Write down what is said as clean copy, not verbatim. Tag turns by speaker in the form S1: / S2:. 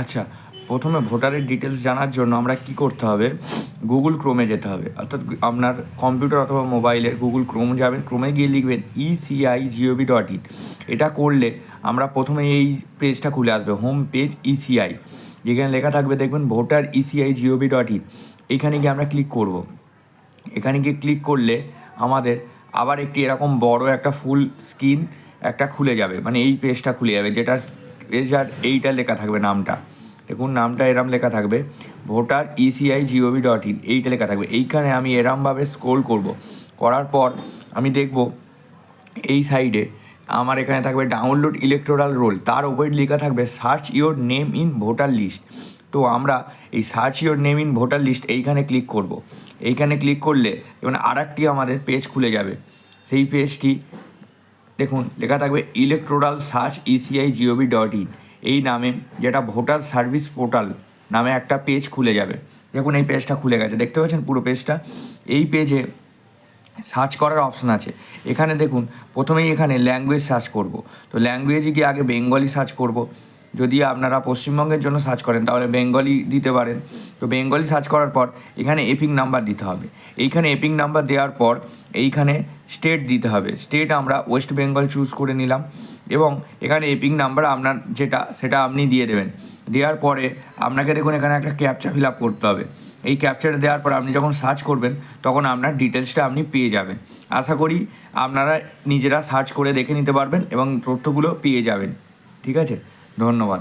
S1: আচ্ছা, প্রথমে ভোটারের ডিটেলস জানার জন্য আমরা কি করতে হবে, গুগল ক্রোমে যেতে হবে। অর্থাৎ আপনার কম্পিউটার অথবা মোবাইলের গুগল ক্রোম যাবেন, ক্রোমে গিয়ে লিখবেন ecigov.in। এটা করলে আমরা প্রথমে এই পেজটা খুলে আসবে, হোম পেজ ইসিআই, যেখানে লেখা থাকবে দেখবেন ভোটার ecigov.in। এখানে গিয়ে আমরা ক্লিক করব। এখানে গিয়ে ক্লিক করলে আমাদের আবার একটি এরকম বড় একটা ফুল স্ক্রিন একটা খুলে যাবে, মানে এই পেজটা খুলে যাবে, যেটা পেজ আর এইটা লেখা থাকবে নামটা। দেখুন নামটা এরম লেখা থাকবে, ভোটার ecigov.in, এইটা লেখা থাকবে। এইখানে আমি এরমভাবে স্ক্রোল করব, করার পর আমি দেখব এই সাইডে আমার এখানে থাকবে ডাউনলোড ইলেকটোরাল রোল, তার উপরে লেখা থাকবে search your name in voter list. তো আমরা এই search your name in voter list এইখানে ক্লিক করব। এইখানে ক্লিক করলে এবং আর একটি আমাদের পেজ খুলে যাবে। সেই পেজটি দেখুন লেখা থাকবে ইলেকটোরাল সার্চ ecigov.in এই নামে, যেটা ভোটার সার্ভিস পোর্টাল নামে একটা পেজ খুলে যাবে। দেখুন এই পেজটা খুলে গেছে, দেখতে পাচ্ছেন পুরো পেজটা। এই পেজে সার্চ করার অপশান আছে। এখানে দেখুন প্রথমেই এখানে ল্যাঙ্গুয়েজ সার্চ করব। তো ল্যাঙ্গুয়েজে গিয়ে আগে বেঙ্গলি সার্চ করব। যদি আপনারা পশ্চিমবঙ্গের জন্য সার্চ করেন তাহলে বেঙ্গলি দিতে পারেন। তো বেঙ্গলি সার্চ করার পর এখানে এপিক নাম্বার দিতে হবে। এইখানে এপিক নাম্বার দেওয়ার পর এইখানে স্টেট দিতে হবে। স্টেট আমরা ওয়েস্ট বেঙ্গল চুজ করে নিলাম এবং এখানে এপিক নাম্বার আপনার যেটা সেটা আপনি দিয়ে দেবেন। দেওয়ার পরে আপনাকে দেখুন এখানে একটা ক্যাপচা ফিল আপ করতে হবে। এই ক্যাপচাটা দেওয়ার পর আপনি যখন সার্চ করবেন তখন আপনার ডিটেলসটা আপনি পেয়ে যাবেন। আশা করি আপনারা নিজেরা সার্চ করে দেখে নিতে পারবেন এবং তথ্যগুলো পেয়ে যাবেন। ঠিক আছে, ধন্যবাদ।